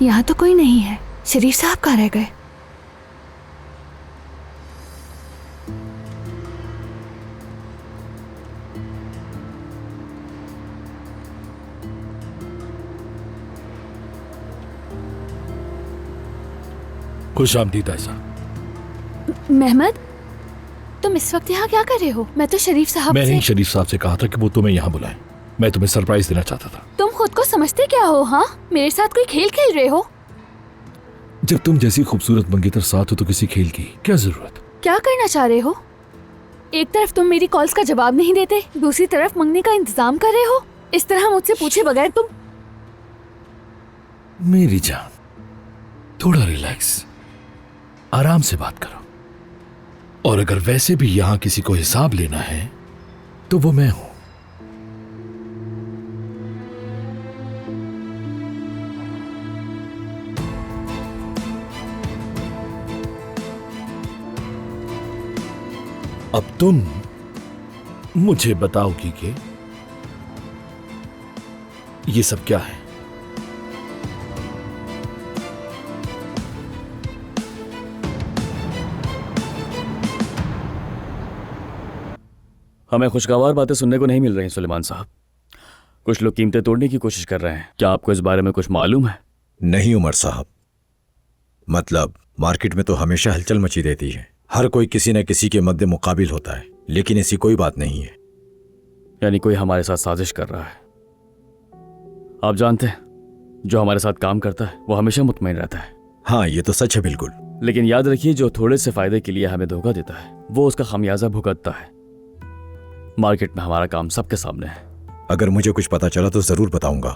यहाँ तो कोई नहीं है। शरीफ साहब कहाँ रह गए? खुश आमदीद ऐसा। मेहमद, तुम इस वक्त यहाँ क्या कर रहे हो? मैं तो शरीफ साहब मैंने से... शरीफ साहब से कहा था कि वो तुम्हें यहाँ बुलाएं। मैं तुम्हें सरप्राइज देना चाहता था। तुम खुद को समझते क्या हो? हाँ, मेरे साथ कोई खेल खेल रहे हो? जब तुम जैसी खूबसूरत मंगेतर साथ हो तो किसी खेल की क्या जरूरत? क्या करना चाह रहे हो? एक तरफ तुम मेरी कॉल्स का जवाब नहीं देते, दूसरी तरफ मंगने का इंतजाम कर रहे हो। इस तरह मुझसे पूछे बगैर तुम... मेरी जान, थोड़ा रिलैक्स, आराम से बात करो। और अगर वैसे भी यहां किसी को हिसाब लेना है तो वो मैं हूं। अब तुम मुझे बताओगी कि ये सब क्या है? हमें खुशगवार बातें सुनने को नहीं मिल रही सुलेमान साहब। कुछ लोग कीमतें तोड़ने की कोशिश कर रहे हैं। क्या आपको इस बारे में कुछ मालूम है? नहीं उमर साहब, मतलब मार्केट में तो हमेशा हलचल मची रहती है। हर कोई किसी न किसी के मद्दे मुकाबिल होता है, लेकिन ऐसी कोई बात नहीं है। यानी कोई हमारे साथ साजिश कर रहा है। आप जानते हैं, जो हमारे साथ काम करता है वो हमेशा मुतमईन रहता है। हाँ, ये तो सच है बिल्कुल। लेकिन याद रखिए, जो थोड़े से फायदे के लिए हमें धोखा देता है वो उसका खामियाजा भुगतता है। मार्केट में हमारा काम सबके सामने है। अगर मुझे कुछ पता चला तो जरूर बताऊंगा।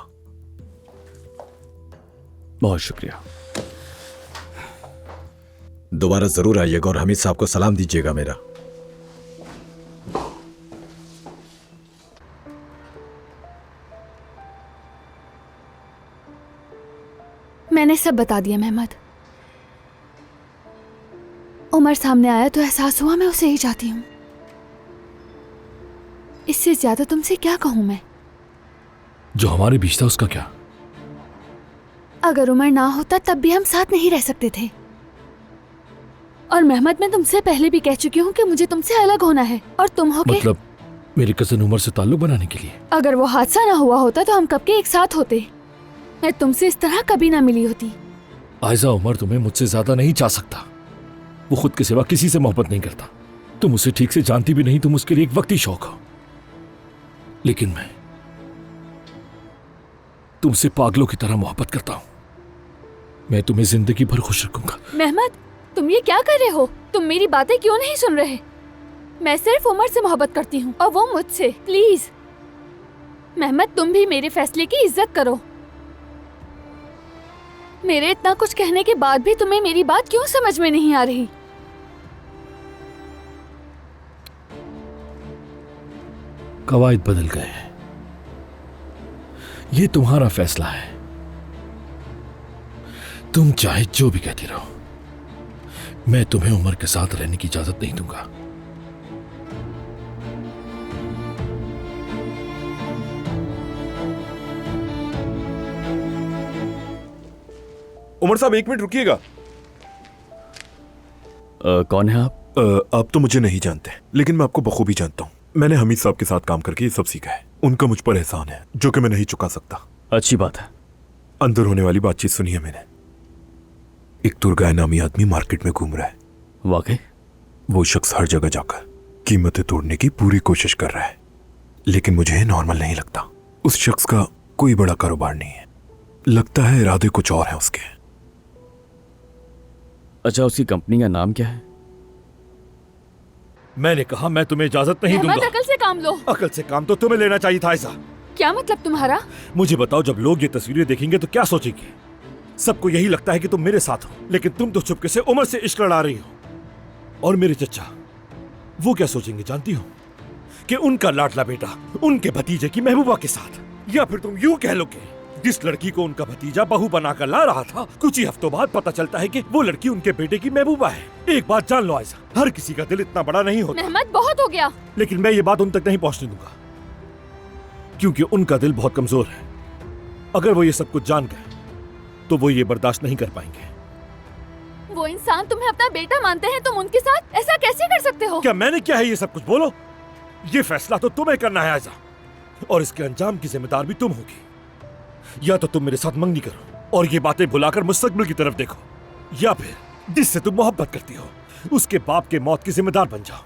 बहुत शुक्रिया। दोबारा जरूर आइएगा और हमीद साहब को सलाम दीजिएगा मेरा। मैंने सब बता दिया मेहमद। उमर सामने आया तो एहसास हुआ मैं उसे ही चाहती हूँ। इससे ज्यादा तुमसे क्या कहूं मैं? जो हमारे बीच था उसका क्या? अगर उमर ना होता तब भी हम साथ नहीं रह सकते थे। और मेहमद, मैं तुमसे पहले भी कह चुकी हूँ कि मुझे तुमसे अलग होना है और तुम हो के... मतलब मेरे कजन उमर से ताल्लुक बनाने के लिए? अगर वो हादसा ना हुआ होता तो हम कब के एक साथ होते। मैं तुमसे इस तरह कभी ना मिली होती। आयजा, उमर तुम्हें मुझसे ज्यादा नहीं चाह सकता। वो खुद के सिवा किसी से मोहब्बत नहीं करता। तुम उसे ठीक से जानती भी नहीं, तुम उसके लिए एक वक्ती शौक हो। लेकिन मैं तुमसे पागलों की तरह मोहब्बत करता हूं। मैं तुम्हें जिंदगी भर खुश रखूंगा। मेहमद, तुम ये क्या कर रहे हो? तुम मेरी बातें क्यों नहीं सुन रहे? मैं सिर्फ उमर से मोहब्बत करती हूँ और वो मुझसे। प्लीज मेहमद, तुम भी मेरे फैसले की इज्जत करो। मेरे इतना कुछ कहने के बाद भी तुम्हें मेरी बात क्यों समझ में नहीं आ रही? कवायद बदल गए हैं। ये तुम्हारा फैसला है। तुम चाहे जो भी कहती रहो, मैं तुम्हें उमर के साथ रहने की इजाजत नहीं दूंगा। उमर साहब, 1 मिनट रुकिएगा। कौन है आप? आप तो मुझे नहीं जानते, लेकिन मैं आपको बखूबी जानता हूँ। मैंने हमीद साहब के साथ काम करके ये सब सीखा है। उनका मुझ पर एहसान है जो कि मैं नहीं चुका सकता। अच्छी बात है। अंदर होने वाली बातचीत सुनी है मैंने। एक तुर्गाय नामी आदमी मार्केट में घूम रहा है। वाकई? वो शख्स हर जगह जाकर कीमतें तोड़ने की पूरी कोशिश कर रहा है, लेकिन मुझे ये नॉर्मल नहीं लगता। उस शख्स का कोई बड़ा कारोबार नहीं है। लगता है इरादे कुछ और हैं उसके। अच्छा, उसकी कंपनी का नाम क्या है? मैंने कहा मैं तुम्हें इजाजत नहीं दूंगा। अकल से काम लो। अकल से काम तो तुम्हें लेना चाहिए था। ऐसा क्या मतलब तुम्हारा? मुझे बताओ, जब लोग ये तस्वीरें देखेंगे तो क्या सोचेंगे? सबको यही लगता है कि तुम मेरे साथ हो, लेकिन तुम तो चुपके से उमर से इश्क लड़ा रही हो। और मेरे चचा, वो क्या सोचेंगे जानती हो? कि उनका लाडला बेटा उनके भतीजे की महबूबा के साथ। या फिर तुम यूं कह लोगे, जिस लड़की को उनका भतीजा बहू बनाकर ला रहा था, कुछ ही हफ्तों बाद पता चलता है कि वो लड़की उनके बेटे की महबूबा है। एक बात जान लो आयशा, हर किसी का दिल इतना बड़ा नहीं होता। मेहमद, बहुत हो गया। लेकिन मैं ये बात उन तक नहीं पहुंचने दूंगा, क्योंकि उनका दिल बहुत कमजोर है। अगर वो ये सब कुछ जान गए तो वो ये बर्दाश्त नहीं कर पाएंगे। वो इंसान तुम्हें अपना बेटा मानते हैं, तुम उनके साथ ऐसा कैसे कर सकते हो? क्या मैंने क्या है ये सब कुछ? बोलो। ये फैसला तो तुम्हें करना है आयजा, और इसके अंजाम की जिम्मेदार भी तुम होगी। या तो तुम मेरे साथ मंगनी करो और ये बातें भुलाकर मुस्तकबिल की तरफ देखो, या फिर जिससे तुम मोहब्बत करती हो उसके बाप के मौत की जिम्मेदार बन जाओ।